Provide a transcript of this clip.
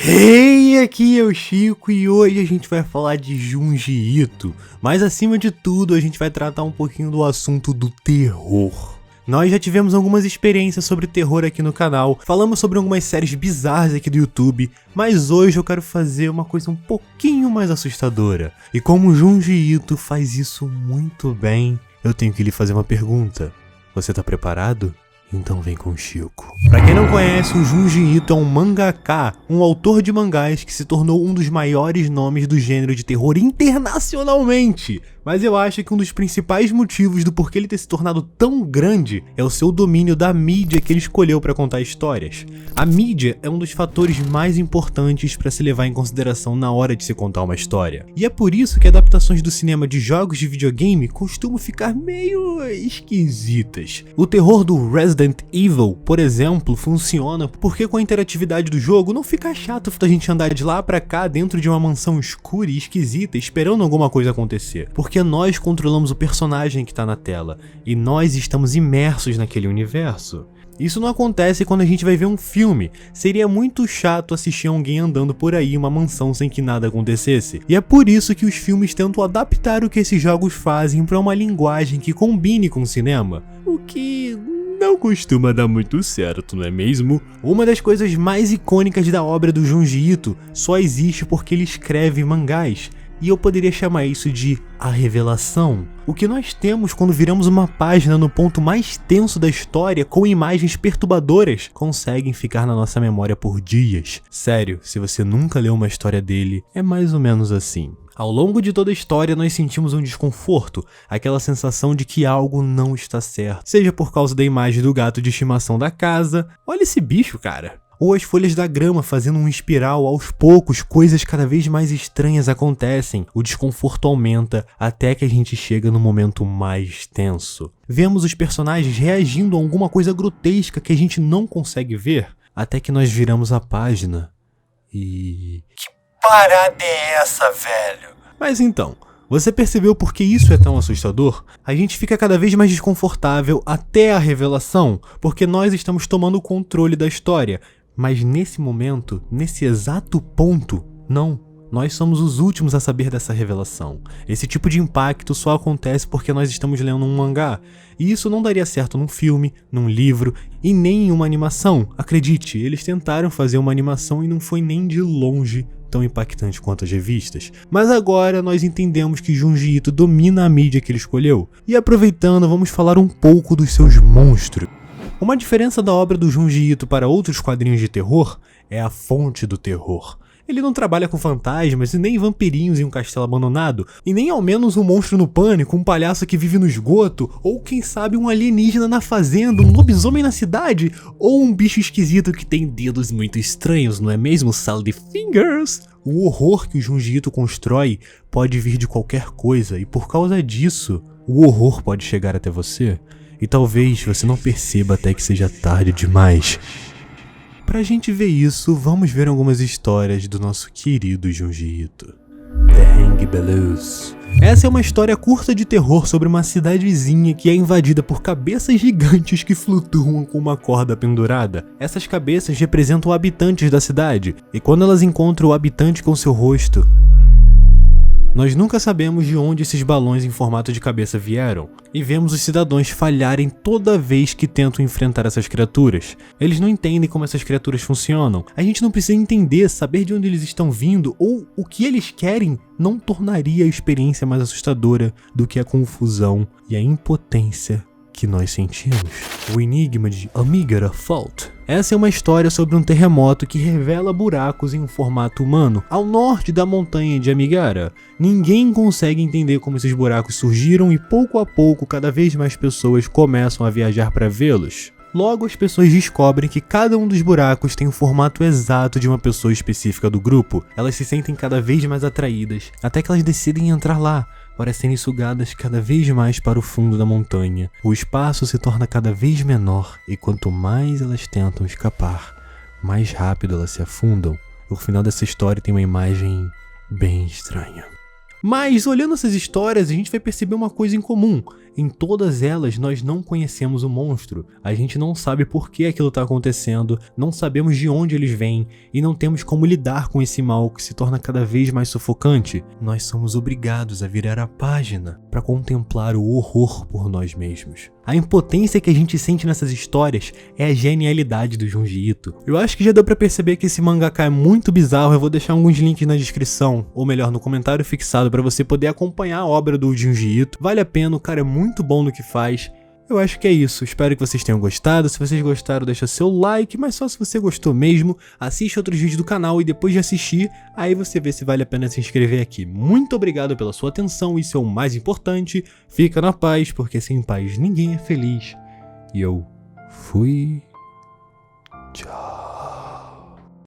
Hey, aqui é o Chico e hoje a gente vai falar de Junji Ito, mas acima de tudo a gente vai tratar um pouquinho do assunto do terror. Nós já tivemos algumas experiências sobre terror aqui no canal, falamos sobre algumas séries bizarras aqui do YouTube, mas hoje eu quero fazer uma coisa um pouquinho mais assustadora. E como Junji Ito faz isso muito bem, eu tenho que lhe fazer uma pergunta. Você tá preparado? Então vem com o Chico. Pra quem não conhece, o Junji Ito é um mangaka, um autor de mangás que se tornou um dos maiores nomes do gênero de terror internacionalmente. Mas eu acho que um dos principais motivos do porquê ele ter se tornado tão grande é o seu domínio da mídia que ele escolheu para contar histórias. A mídia é um dos fatores mais importantes para se levar em consideração na hora de se contar uma história. E é por isso que adaptações do cinema de jogos de videogame costumam ficar meio esquisitas. O terror do Resident Evil, por exemplo, funciona porque com a interatividade do jogo não fica chato da gente andar de lá pra cá dentro de uma mansão escura e esquisita esperando alguma coisa acontecer. Porque nós controlamos o personagem que tá na tela e nós estamos imersos naquele universo. Isso não acontece quando a gente vai ver um filme. Seria muito chato assistir alguém andando por aí em uma mansão sem que nada acontecesse. E é por isso que os filmes tentam adaptar o que esses jogos fazem para uma linguagem que combine com o cinema. O que não costuma dar muito certo, não é mesmo? Uma das coisas mais icônicas da obra do Junji Ito só existe porque ele escreve mangás. E eu poderia chamar isso de a revelação. O que nós temos quando viramos uma página no ponto mais tenso da história com imagens perturbadoras conseguem ficar na nossa memória por dias. Sério, se você nunca leu uma história dele, é mais ou menos assim. Ao longo de toda a história nós sentimos um desconforto, aquela sensação de que algo não está certo. Seja por causa da imagem do gato de estimação da casa, olha esse bicho, cara. Ou as folhas da grama fazendo um espiral, aos poucos coisas cada vez mais estranhas acontecem, o desconforto aumenta até que a gente chega no momento mais tenso. Vemos os personagens reagindo a alguma coisa grotesca que a gente não consegue ver, até que nós viramos a página e... Que parada é essa, velho? Mas então... Você percebeu por que isso é tão assustador? A gente fica cada vez mais desconfortável até a revelação, porque nós estamos tomando o controle da história. Mas nesse momento, nesse exato ponto, não. Nós somos os últimos a saber dessa revelação. Esse tipo de impacto só acontece porque nós estamos lendo um mangá. E isso não daria certo num filme, num livro e nem em uma animação. Acredite, eles tentaram fazer uma animação e não foi nem de longe tão impactante quanto as revistas. Mas agora nós entendemos que Junji Ito domina a mídia que ele escolheu. E aproveitando, vamos falar um pouco dos seus monstros. Uma diferença da obra do Junji Ito para outros quadrinhos de terror é a fonte do terror. Ele não trabalha com fantasmas e nem vampirinhos em um castelo abandonado, e nem ao menos um monstro no pânico, um palhaço que vive no esgoto, ou quem sabe um alienígena na fazenda, um lobisomem na cidade, ou um bicho esquisito que tem dedos muito estranhos, não é mesmo, Salty Fingers? O horror que o Junji Ito constrói pode vir de qualquer coisa, e por causa disso, o horror pode chegar até você, e talvez você não perceba até que seja tarde demais. Pra gente ver isso, vamos ver algumas histórias do nosso querido Junji Ito. The Hang Blues. Essa é uma história curta de terror sobre uma cidadezinha que é invadida por cabeças gigantes que flutuam com uma corda pendurada. Essas cabeças representam habitantes da cidade, e quando elas encontram o habitante com seu rosto, nós nunca sabemos de onde esses balões em formato de cabeça vieram, e vemos os cidadãos falharem toda vez que tentam enfrentar essas criaturas. Eles não entendem como essas criaturas funcionam. A gente não precisa entender, saber de onde eles estão vindo ou o que eles querem não tornaria a experiência mais assustadora do que a confusão e a impotência que nós sentimos. O enigma de Amigara Fault. Essa é uma história sobre um terremoto que revela buracos em um formato humano ao norte da montanha de Amigara. Ninguém consegue entender como esses buracos surgiram e pouco a pouco cada vez mais pessoas começam a viajar para vê-los. Logo as pessoas descobrem que cada um dos buracos tem o formato exato de uma pessoa específica do grupo. Elas se sentem cada vez mais atraídas, até que elas decidem entrar lá, para serem sugadas cada vez mais para o fundo da montanha. O espaço se torna cada vez menor e quanto mais elas tentam escapar, mais rápido elas se afundam. O final dessa história tem uma imagem bem estranha. Mas olhando essas histórias a gente vai perceber uma coisa em comum. Em todas elas nós não conhecemos o monstro, a gente não sabe por que aquilo está acontecendo, não sabemos de onde eles vêm e não temos como lidar com esse mal que se torna cada vez mais sufocante. Nós somos obrigados a virar a página para contemplar o horror por nós mesmos. A impotência que a gente sente nessas histórias é a genialidade do Junji Ito. Eu acho que já deu pra perceber que esse mangaka é muito bizarro, eu vou deixar alguns links na descrição, ou melhor, no comentário fixado, pra você poder acompanhar a obra do Junji Ito. Vale a pena, o cara é muito bom no que faz. Eu acho que é isso, espero que vocês tenham gostado. Se vocês gostaram, deixa seu like, mas só se você gostou mesmo. Assiste outros vídeos do canal e depois de assistir, aí você vê se vale a pena se inscrever aqui. Muito obrigado pela sua atenção, isso é o mais importante. Fica na paz, porque sem paz ninguém é feliz. E eu fui... Tchau.